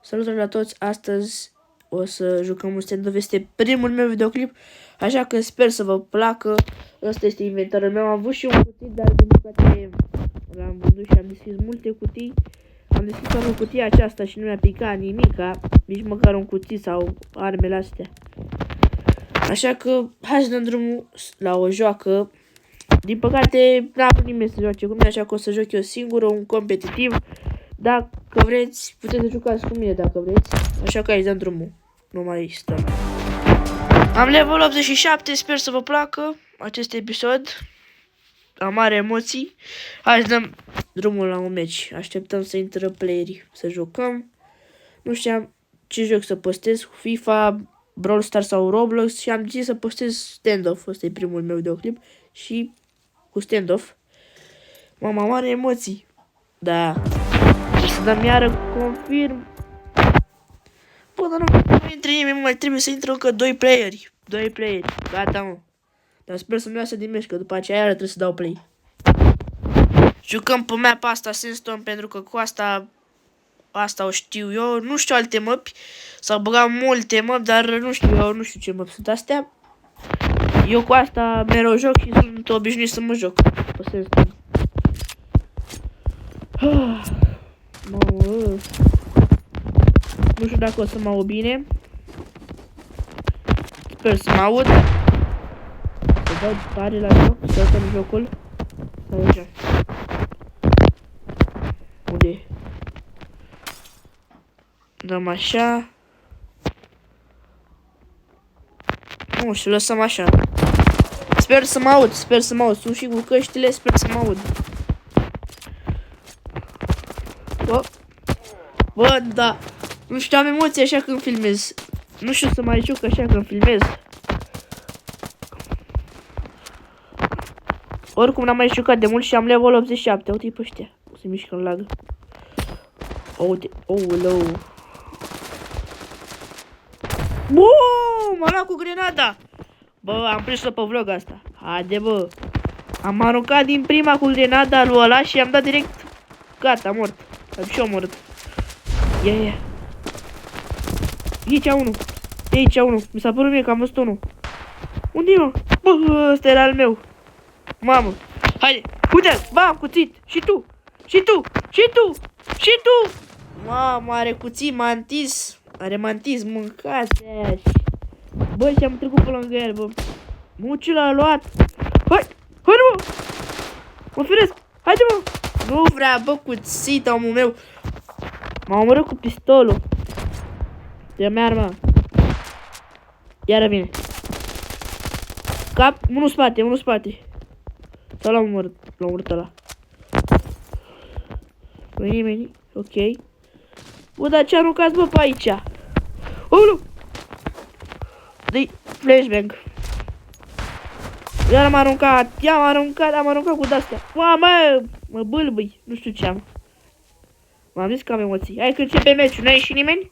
Salutare la toți, astăzi o să jucăm un stand-off, este primul meu videoclip, așa că sper să vă placă. Ăsta este inventarul meu, am avut și un cutit, dar din păcate l-am vândut și am deschis multe cutii. Am deschis doar o cutie aceasta și nu mi-a picat nimica, nici măcar un cuțit sau armele astea. Așa că hai să dăm drumul la o joacă. Din păcate n-a vrut nimeni să joace cu mine, așa că o să joc eu singur, un competitiv. Dacă vreți, puteți să jucați cu mine dacă vreți. Așa că hai să dăm drumul. Nu mai stăm. Am level 87, sper să vă placă acest episod. Am mare emoții. Hai să dăm drumul la un match. Așteptăm să intră playerii să jucăm. Nu știam ce joc să postez, cu FIFA, Brawl Stars sau Roblox, și am zis să postez stand-off. Ăsta e primul meu videoclip și cu stand-off. Mama, mare emoții. Da. Să dăm iară confirm. Bă, dar nu intre nimeni, mai trebuie să intre încă 2 playeri. 2 playeri. Gata, mă. Dar sper să-mi iasă din meci, că după aceea iară trebuie să dau play. Jucăm pe mapa asta Sandstone, pentru că cu asta o știu eu. Nu știu alte măpi. S-au băgat multe măpi, dar nu știu ce măpi sunt astea. Eu cu asta mereu joc și sunt obișnuit să mă joc pe Sandstone. Nu știu dacă o să mă aud bine. Sper să mă aud. Să dau tare la joc, să dăm jocul. Așa. Unde? Dăm așa. Nu știu, lăsăm așa. Sper să mă aud, Sunt și cu căștile, sper să mă aud. Bă, da. Nu știu, am emoții așa când filmez. Nu știu să mai joc așa când filmez. Oricum n-am mai jucat de mult și am level 87. Uite-i pe ăștia. Se mișcă în lag. Uite. Oulou. Bum! M-a luat cu grenada. Bă, am prins-o pe vlog asta. Haide, bă. Am aruncat din prima cu grenada lui ăla și am dat direct. Gata, mort. Am și omorât. Ia. Aici unul. Mi s-a părut mie că am văzut unul. Unde e, mă? Bă, ăsta era al meu. Mamă. Haide. Uite-l. Bam, cuțit. Și tu. Mamă, are cuțit, mantis. Are mantis, mâncați aia. Bă, și am trecut pe lângă el, bă. Mă, ce l-a luat? Hai, mă. Mă feresc. Haide, mă. Nu vrea, bă, cuțit, omul meu. M-a omorât cu pistolul. Ia-mi arma. Iară vine. Cap, unul spate. Sau l-am omorât ăla. Nu-i nimeni, ok. Bă, dar ce aruncați, bă, pe aici? Ulu! Dă-i flashbang. Iar am aruncat cu de-astea. Mă bâlbâi, nu știu ce am. M-am zis că am emoții. Hai că începe meciul, n-a ieșit nimeni?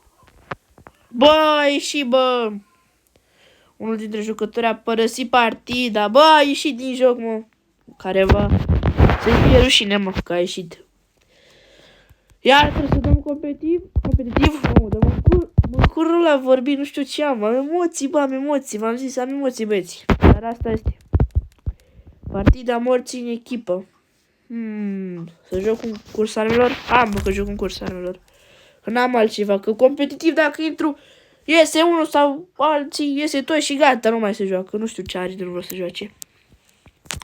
Bă, a ieșit, bă. Unul dintre jucători a părăsit partida. Bă, a ieșit din joc, mă. Careva. Să-i fie rușine, mă, că a ieșit. Iar trebuie să dăm competitiv. Nu, dăm mă curul la vorbi, nu știu ce am. Am emoții, bă, v-am zis, am emoții, băieți. Dar asta este. Partida morții în echipă. Să joc un curs armelor? Bă, că joc un curs armelor. Că n-am altceva, că competitiv dacă intru iese unul sau alții, iese tot și gata, nu mai se joacă. Nu știu ce are de nu vreau să joace.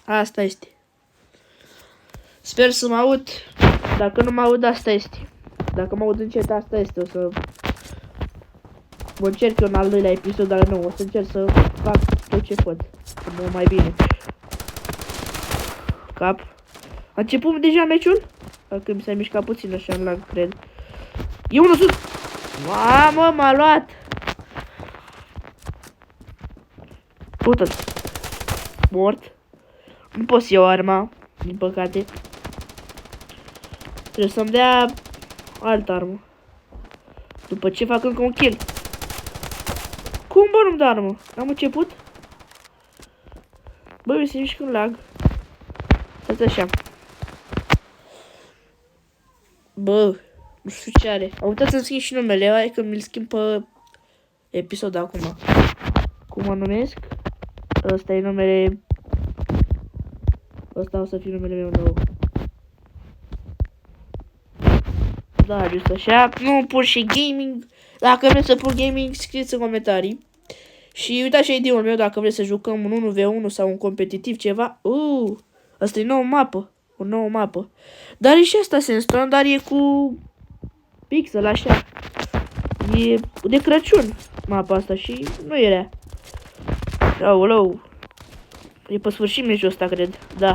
Asta este. Sper să mă aud. Dacă nu mă aud, asta este. Dacă mă aud încet, asta este. O să mă încerc eu în al doilea episod, dar nu, o să încerc să fac tot ce pot. Să mă mai bine. Cap. A început deja meciul? Dacă mi s-a mișcat puțin așa în lag, cred. E unul sus! Mamă, m-a luat! Uite-l! Mort. Nu pot să iau arma, din păcate. Trebuie să-mi dea altă armă. După ce fac încă un kill. Cum, bă, nu-mi dă armă? Am început? Bă, mi se mișcă în lag. Stați așa. Bă, Nu știu ce are. Am uitat să-mi schimb și numele. Hai că mi-l schimb pe episod acum. Cum mă numesc? Ăsta e numele... Ăsta o să fie numele meu nou. Da, just așa. Nu pun și gaming. Dacă vreți să pun gaming, scrieți în comentarii. Și uitați și ID-ul meu dacă vreți să jucăm un 1v1 sau un competitiv ceva. Asta e nouă mapă. O nouă mapă. Dar e și asta Sandstorm, dar e cu pixel așa. E de Crăciun mapa asta și nu e rea. Aoleu. E pe sfârșit meciul ăsta, cred. Da.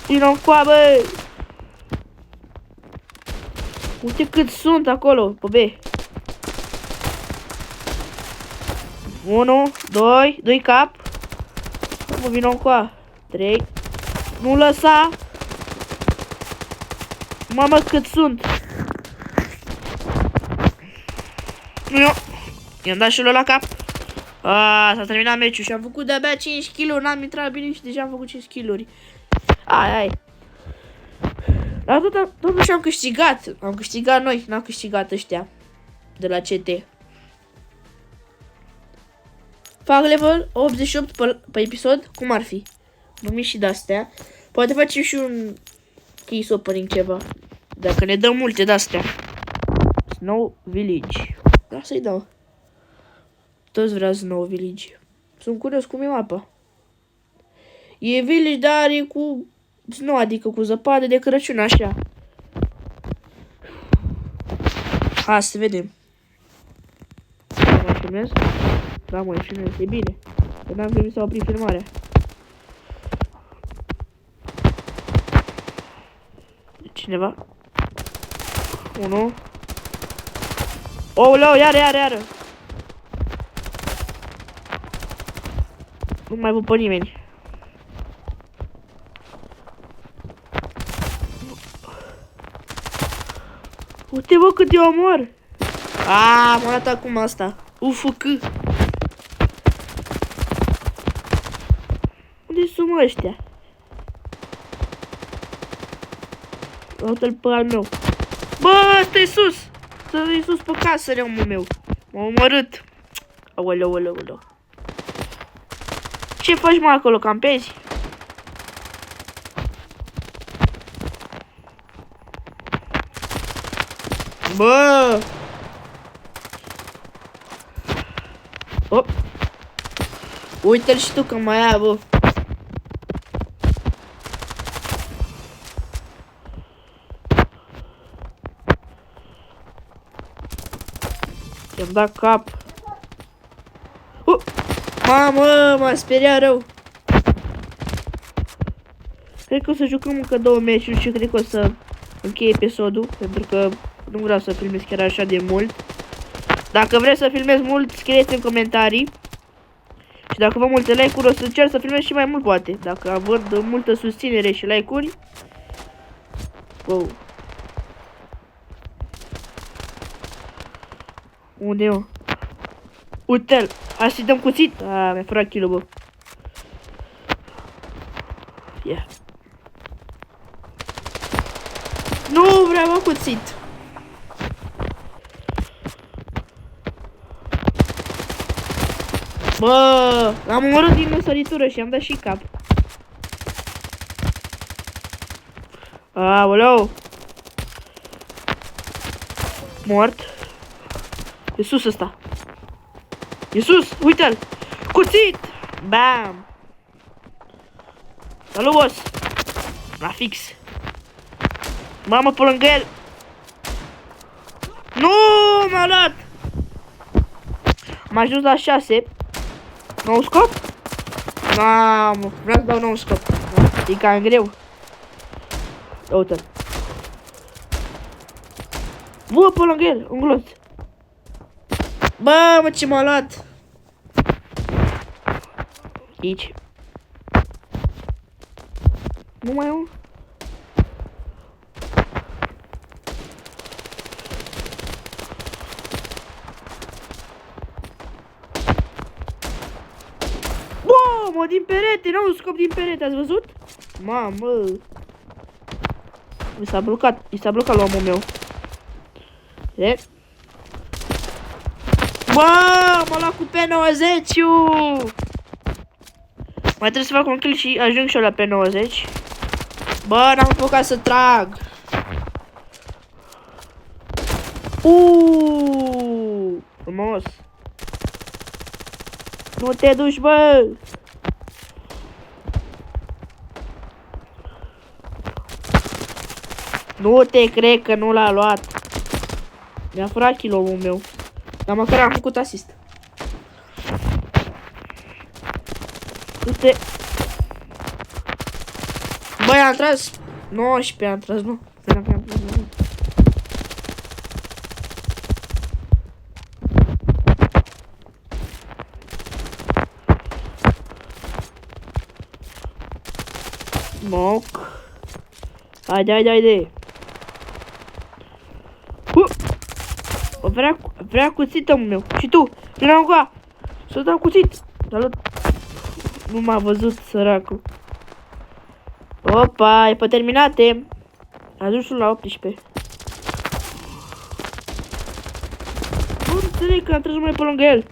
Vino încoa, uite cât sunt acolo, pe B. 1, 2, 2 cap. Mă vino încoa. 3. Nu lăsa. Mamă cât sunt. Nu. I-am dat și la cap. S-a terminat meciul și am făcut de-abia 5 kill-uri. N-am intrat bine și deja am făcut 5 kill-uri. Ai. Dar totuși am câștigat. Am câștigat noi, n-am câștigat ăștia de la CT. Fac level 88 pe episod, cum ar fi? Numim și de-astea. Poate facem și un case opening ceva. Dacă ne dăm multe de-astea. Snow Village. Da, să-i dau. Toți vreau Snow Village. Sunt curios cum e mapa. E village, dar e cu snow, adică cu zăpadă de Crăciun, așa. Hai să vedem. Mă filmez? Da, mă, filmez, e bine. Că n-am filmat, s-a oprit filmarea. Cineva? 1. Ouleu, iară. Nu mai văd pe nimeni. Uite, bă, cât eu omor. M-a luat acum asta. UFC. Unde sunt ăștia? Uite-l pe al meu. Bă, ăsta-i sus. Să-i sus pe casă, reomul meu. M-a omorât. Aoleu. Ce faci, mă, acolo, campezi? Bă! Op! Uite-l și tu că mai ai, bă! I-am dat cap! Mamă, m-a speriat rău! Cred că o să jucăm încă 2 meciuri și cred că o să închei episodul, pentru că nu vreau să filmez chiar așa de mult. Dacă vreți să filmez mult, scrieți în comentarii. Și dacă vă multe like-uri, o să încerc să filmez și mai mult, poate. Dacă văd multă susținere și like-uri. Wow. Unde e? Uite-l! Hai să-i dăm cuțit! Mi-a furat kill-ul, bă. Yeah. Nu vreau cuțit! Bă, l-am omorât din săritură și am dat și cap. Aoleu. Mort. E sus ăsta. E sus, uite-l. Cuțit. Bam. Salut, boss. La fix. Mamă, pe lângă el. Nu, m-a luat. M-a ajuns la 6. Nou scop? Mamă, vreau să dau nou scop. E cam greu. Uite-l. Bă, pe lângă el, un glonț. Bă, mă, ce m-a luat. Aici. Nu mai am. Mamă, din perete, n-au scop din perete, ați văzut? Mamă. I s-a blocat la omul meu. E? Bă, m-a luat cu P90-ul! Mai trebuie să fac un kill și ajung și eu la P90. Bă, n-am apucat să trag. Frumos. Nu te duci, bă! Nu te cred că nu l-a luat. Mi-a furat kill-ul meu. Dar măcar am făcut asist. Du-te. Băi, am tras 19, am tras, nu. Smoke. Haide. Vrea cuțitul meu. Și tu, vine încoa. Să dau cuțit. Nu m-a văzut, săracul. Opa, e pe terminate. Ajunsul la 18. Nu înțeleg că am trebuit mai pe lângă el.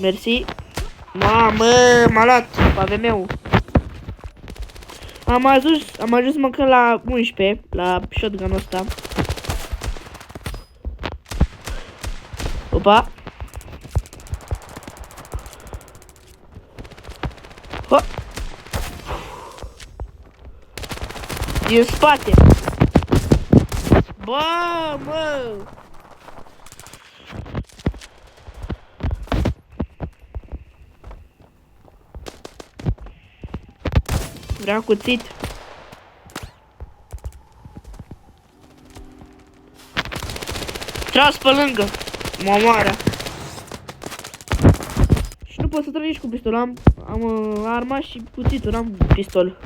Mersi. Mamă, m-a luat AVM-ul. Am ajuns măcar la 11, la shotgun-ul ăsta. Opa. Ho. Din spate. Bă, mă. Vreau cuțit. Tras pe lângă. Mă omoară. Și nu pot să trag nici cu pistol. Am arma și cuțitul, n-am pistol.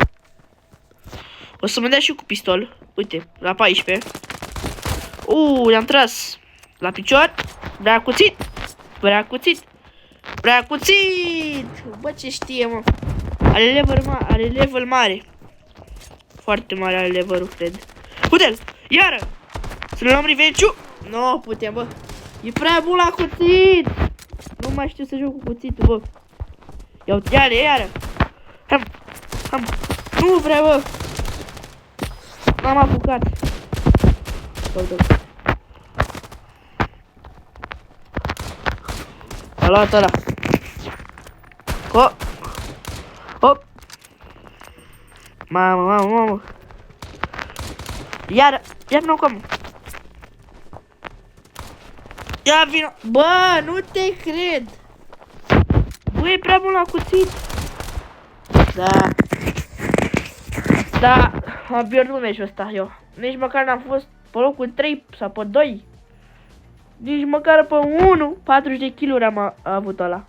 O să mă dea și cu pistol. Uite, la 14. I-am tras. La picior. Vrea cuțit. Bă, ce știe, mă. Are level mare. Foarte mare are levelul, cred. Uite-l! Iară! Să ne luăm revenge-ul? Nu putem, bă. E prea bun la cuțit. Nu mai știu să joc cu cuțitul, bă. Iară! Ham! Nu vreau, bă. M-am apucat. A luat ăla. Hop. Mamă. Iar nu cum. Ia vino. Bă, nu te cred. Bă, e prea bun la cuțit. Da, am pierdut meciul ăsta eu. Nici măcar n-am fost pe locul 3 sau pe 2. Nici măcar pe 1. 40 de kill-uri am avut ăla.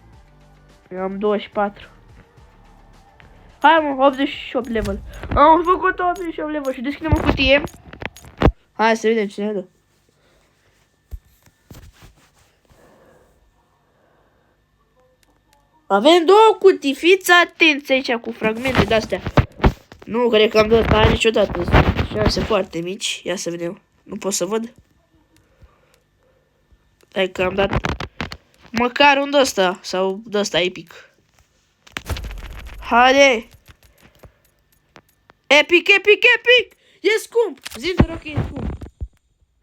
Eu am 24. Hai, mă, 88 level. Am făcut 88 level și deschidem o cutie. Hai să vedem ce ne dă. Avem două cutii, fiți atenți aici cu fragmente de-astea. Nu cred că am dat aia niciodată. Șanse foarte mici. Ia să vedem. Nu pot să văd. Hai că am dat măcar un de-ăsta. Sau de-ăsta epic. Haide! Epic! E scump! Zi-mi te rog că e scump.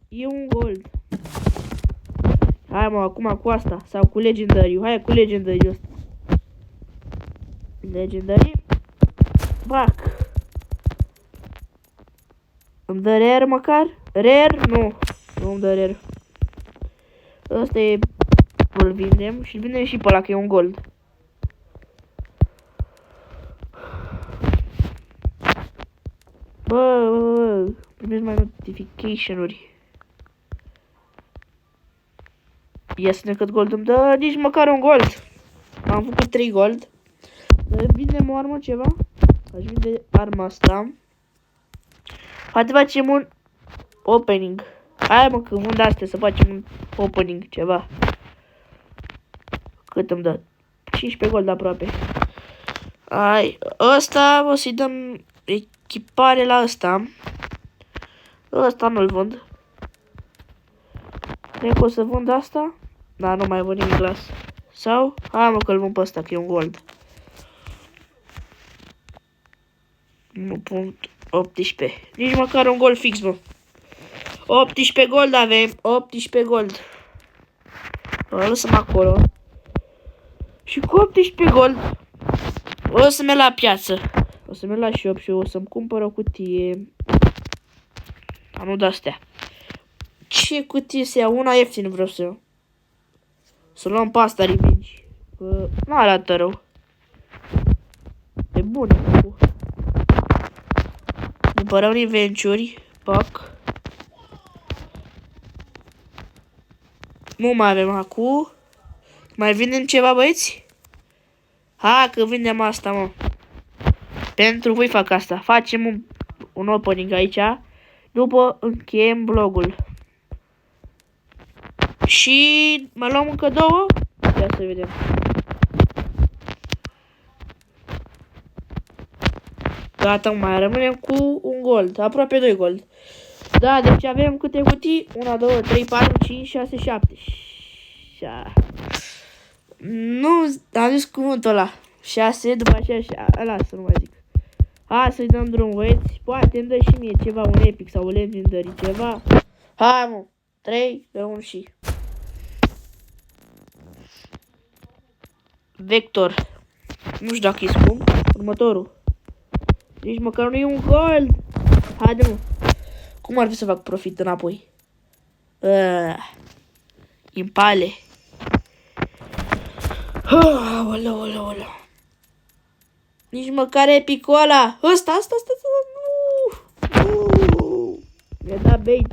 E un gold. Hai, mă, acum cu asta. Sau cu legendariu. Hai cu legendariu ăsta. Legendary. Bac. Îmi dă rare măcar? Rare? Nu. Nu îmi dă rare. Ăsta e... Îl vindem și îl vindem și pe ăla că e un gold. Bă, primesc mai notification-uri. Ia să ne cât gold îmi dă, nici măcar un gold. Am făcut 3 gold. Vindem o armă ceva. Aș vinde arma asta. Poate facem un opening. Hai, mă, că vând astea să facem un opening ceva. Cât îmi dă? 15 gold aproape. Hai, ăsta o să-i dăm echipare la ăsta. Ăsta nu-l vând. Cred că o să vând asta. Dar nu mai vând nimic la asta. Sau? Hai mă că-l vând pe ăsta, că e un gold. 1.18. Nici măcar un gold fix, bă. 18 gold avem. 18 gold. O lăsăm acolo. Și cu 18 gold o să merg la piață. O să merg la shop și o să-mi cumpăr o cutie. Dar nu de-astea. Ce cutie să iau? Una ieftin vreau să iau. Să luăm pe asta revenge. Că nu arată rău. E bun. Cumpărăm revenge-uri. Pac. Nu mai avem acum. Mai vindem ceva, băieți? Ha, că vindem asta, mă. Pentru voi fac asta. Facem un opening aici. După încheiem vlogul. Și mai luăm încă două. Ia să vedem. Gata, mai rămânem cu un gold. Aproape 2 gold. Da, deci avem câte cutii? 1, 2, 3, 4, 5, 6, 7. Nu, am zis cuvântul ăla. 6, după aceea, lasă, nu mai zic. Hai să-i dăm drum, băieți. Poate îmi dă și mie ceva, un epic sau un legendary, ceva. Hai, mă. 3, 1 și... Vector. Nu știu dacă e scump. Următorul. Nici măcar nu e un gold. Haide, mă. Cum ar fi să fac profit înapoi? Impale. Oleu, oleu, oleu. Nici măcar epicul ăla. Asta, nu. Mi-a dat bait.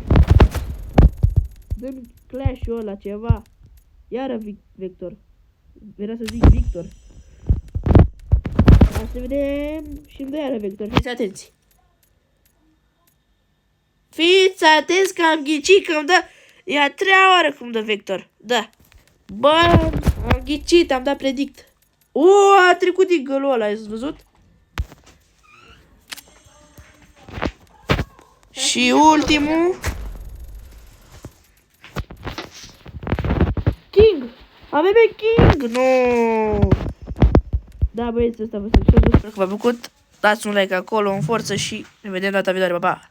Dă-mi clash-ul ăla, ceva. Iară Vector. Vreau să zic Victor. Hai să vedem. Și-mi dă iară Vector. Fiți atenți. Fiți atenți că am ghicit, că îmi dă... E a treia oară cum dă Vector. Da. Bă, am ghicit, am dat predict. A trecut din gălul ăla, ai văzut? Și ultimul. King. Avem King. Nu. Da, băieți, ăsta vă sper că v-a plăcut. Dați un like acolo în forță și ne vedem data viitoare. Pa, pa.